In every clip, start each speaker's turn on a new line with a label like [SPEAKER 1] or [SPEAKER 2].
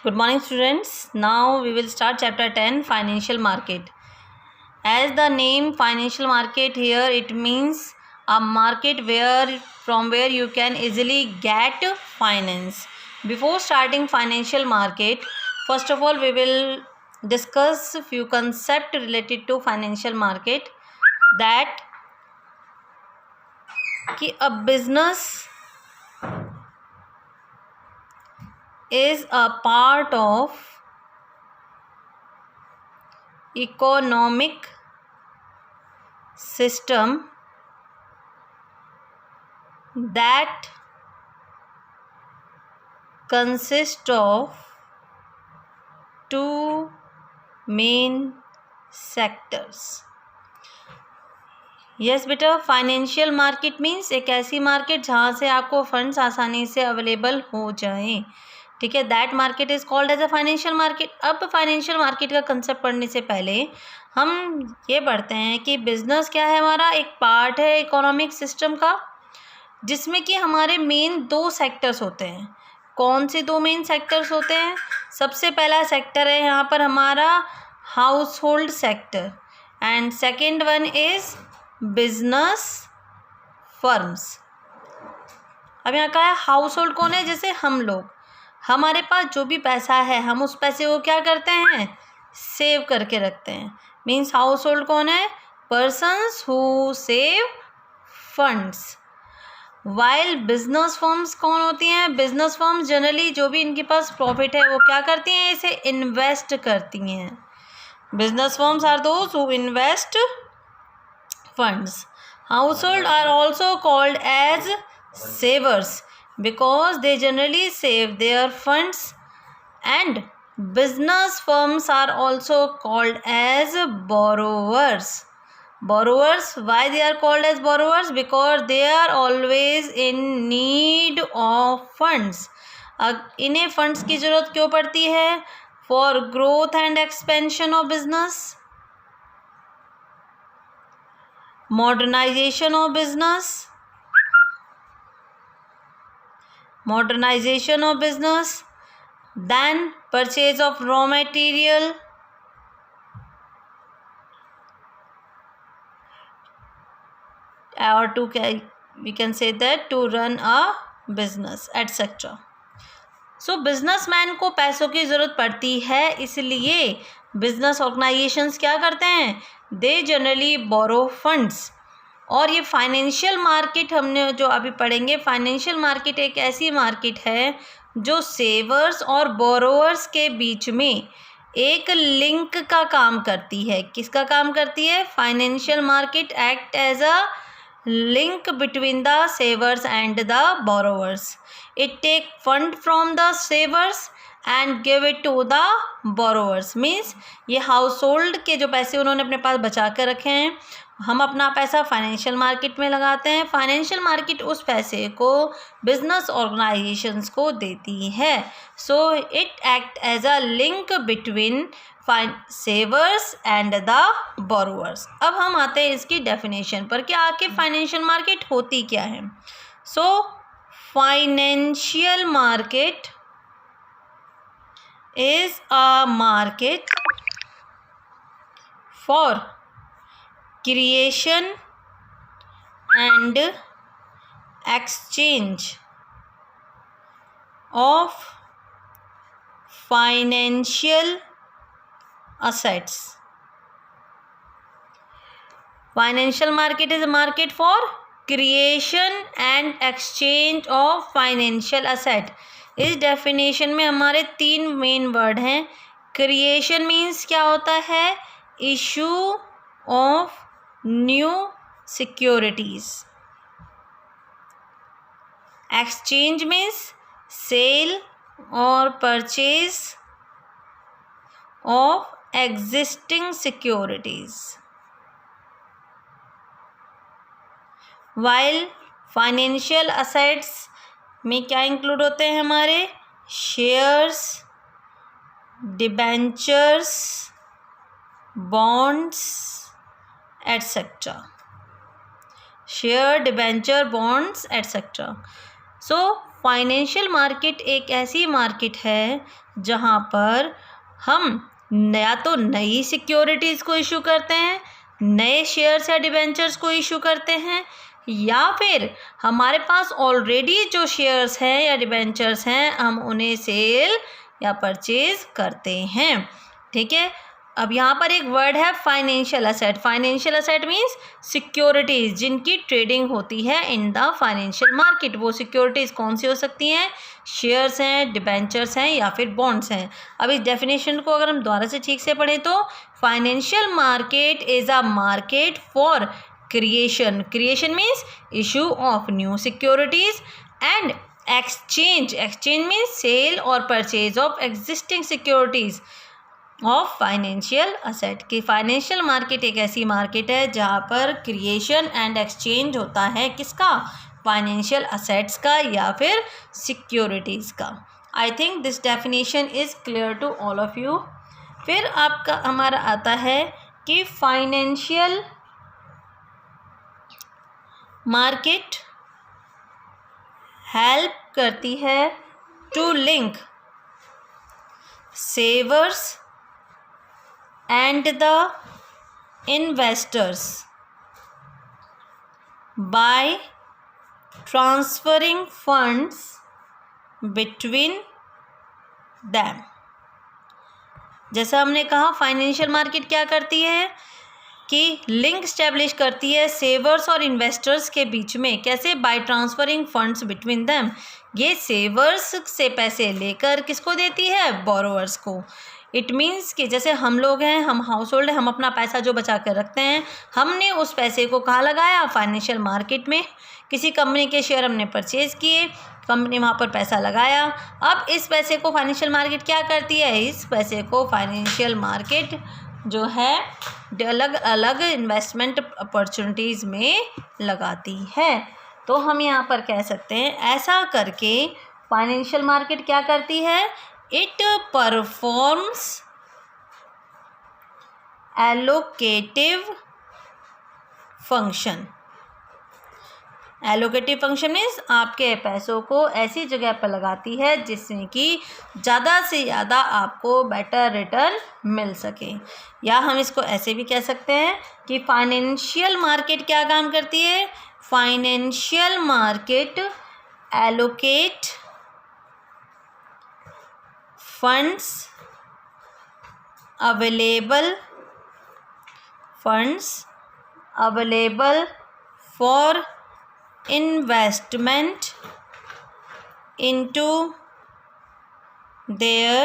[SPEAKER 1] Good morning, students. Now we will start chapter 10, financial market. As the name financial market here, it means a market from where you can easily get finance. Before starting financial market, first of all we will discuss few concepts related to financial market, that कि a business is a part of economic system that consists of two main sectors. Yes बेटा, financial market means एक ऐसी market जहाँ से आपको funds आसानी से available हो जाएं. ठीक है, that market is called as a financial market. अब फाइनेंशियल मार्केट का कंसेप्ट पढ़ने से पहले हम ये पढ़ते हैं कि बिजनेस क्या है. हमारा एक पार्ट है इकोनॉमिक सिस्टम का, जिसमें कि हमारे मेन दो सेक्टर्स होते हैं. कौन से दो मेन सेक्टर्स होते हैं? सबसे पहला सेक्टर है यहाँ पर हमारा house hold sector, and second one is business firms. अब यहाँ का है हाउस होल्ड कौन है? जैसे हम लोग, हमारे पास जो भी पैसा है हम उस पैसे को क्या करते हैं? सेव करके रखते हैं. मीन्स हाउस होल्ड कौन है? Persons who save funds. While business firms कौन होती हैं? बिजनेस फर्म्स जनरली जो भी इनके पास प्रॉफिट है वो क्या करती हैं? इसे इन्वेस्ट करती हैं. Business firms are those who invest funds. Household are also called as savers because they generally save their funds, and business firms are also called as borrowers. Borrowers, why they are called as borrowers? Because they are always in need of funds. इन्हें funds की ज़रूरत क्यों पड़ती है? For growth and expansion of business, modernization of business, then purchase of raw material, or we can say that to run a business, etc. So businessman को पैसों की ज़रूरत पड़ती है, इसलिए बिजनेस ऑर्गेनाइजेशंस क्या करते हैं? They generally borrow funds. और ये फाइनेंशियल मार्केट हमने जो अभी पढ़ेंगे, फाइनेंशियल मार्केट एक ऐसी मार्केट है जो सेवर्स और बोरोवर्स के बीच में एक लिंक का काम करती है. किसका काम करती है? Financial market act as a link between the savers and the borrowers. It take fund from the savers and give it to the borrowers. Means ये हाउसहोल्ड के जो पैसे उन्होंने अपने पास बचा कर रखे हैं, हम अपना पैसा फाइनेंशियल मार्केट में लगाते हैं. फाइनेंशियल मार्केट उस पैसे को बिजनेस ऑर्गेनाइजेशंस को देती है. So it act as a link between savers and the borrowers. अब हम आते हैं इसकी डेफिनेशन पर कि आखिर फाइनेंशियल मार्केट होती क्या है. So financial market is a market for creation and exchange of financial assets. Financial market is a market for creation and exchange of financial asset. इस डेफिनेशन में हमारे तीन मेन वर्ड हैं. क्रिएशन मीन्स क्या होता है? Issue of new securities. Exchange means sale और purchase of existing securities. While financial assets में क्या इंक्लूड होते हैं हमारे? Shares, debentures, bonds, etcetera. Share, debenture, bonds, etcetera. So financial market एक ऐसी मार्केट है जहाँ पर हम या तो नई सिक्योरिटीज़ को इशू करते हैं, नए शेयर्स या डिबेंचर्स को इशू करते हैं, या फिर हमारे पास ऑलरेडी जो शेयर्स हैं या डिबेंचर्स हैं हम उन्हें सेल या परचेज करते हैं। ठीक है, अब यहाँ पर एक वर्ड है financial asset. Financial asset means securities जिनकी ट्रेडिंग होती है इन द फाइनेंशियल मार्केट। वो सिक्योरिटीज़ कौन सी हो सकती हैं? शेयर्स हैं, डिबेंचर्स हैं या फिर बॉन्ड्स हैं। अब इस डेफिनेशन को अगर हम दोबारा से ठीक से पढ़ें तो financial market is a market for creation means issue of new securities and exchange means sale और purchase of existing securities of financial asset. की फाइनेंशियल मार्केट एक ऐसी मार्केट है जहाँ पर क्रिएशन एंड एक्सचेंज होता है किसका? फाइनेंशियल असेट्स का या फिर सिक्योरिटीज़ का। I think this definition is clear to all of you. फिर आपका हमारा आता है कि फाइनेंशियल मार्केट हेल्प करती है to link savers and the investors by transferring funds between them। जैसा हमने कहा फाइनेंशियल मार्केट क्या करती है कि लिंक स्टैब्लिश करती है सेवर्स और इन्वेस्टर्स के बीच में। कैसे? By transferring funds between them. ये सेवर्स से पैसे लेकर किसको देती है? बोरोवर्स को। इट मीन्स कि जैसे हम लोग हैं, हम हाउस होल्ड हैं, हम अपना पैसा जो बचा कर रखते हैं, हमने उस पैसे को कहाँ लगाया? फाइनेंशियल मार्केट में। किसी कंपनी के शेयर हमने परचेज़ किए, कंपनी वहाँ पर पैसा लगाया। अब इस पैसे को फाइनेंशियल मार्केट क्या करती है? इस पैसे को फाइनेंशियल मार्केट जो है अलग अलग इन्वेस्टमेंट अपॉर्चुनिटीज़ में लगाती है। तो हम यहाँ पर कह सकते हैं ऐसा करके फाइनेंशियल मार्केट क्या करती है? It performs allocative function। Allocative function means आपके पैसों को ऐसी जगह पर लगाती है जिसमें कि ज़्यादा से ज़्यादा आपको बेटर रिटर्न मिल सके। या हम इसको ऐसे भी कह सकते हैं कि फाइनेंशियल मार्केट क्या काम करती है? Financial market allocate funds available for investment into their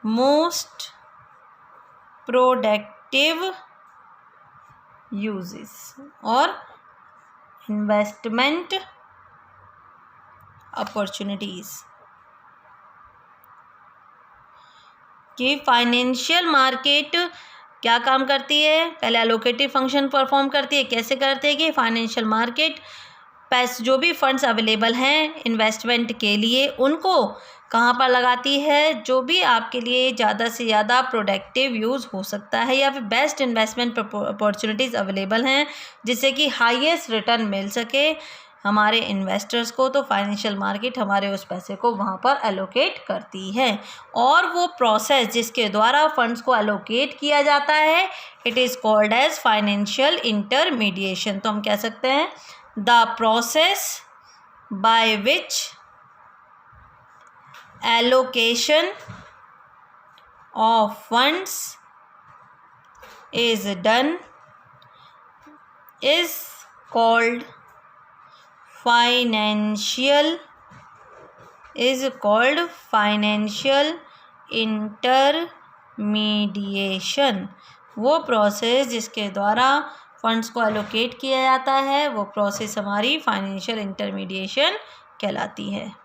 [SPEAKER 1] most productive uses और investment opportunities। कि फाइनेंशियल मार्केट क्या काम करती है? पहले एलोकेटिव फंक्शन परफॉर्म करती है। कैसे करती है? कि फाइनेंशियल मार्केट पैसे जो भी फंड्स अवेलेबल हैं इन्वेस्टमेंट के लिए उनको कहाँ पर लगाती है? जो भी आपके लिए ज़्यादा से ज़्यादा प्रोडक्टिव यूज़ हो सकता है या फिर बेस्ट इन्वेस्टमेंट अपॉर्चुनिटीज़ अवेलेबल हैं जिससे कि हाईएस्ट रिटर्न मिल सके हमारे इन्वेस्टर्स को। तो फाइनेंशियल मार्केट हमारे उस पैसे को वहाँ पर एलोकेट करती है। और वो प्रोसेस जिसके द्वारा फंड्स को एलोकेट किया जाता है it is called as financial intermediation. तो हम कह सकते हैं the process by which allocation of funds is done is called financial intermediation. वो प्रोसेस जिसके द्वारा फंड्स को एलोकेट किया जाता है वो प्रोसेस हमारी फाइनेंशियल इंटरमीडिएशन कहलाती है।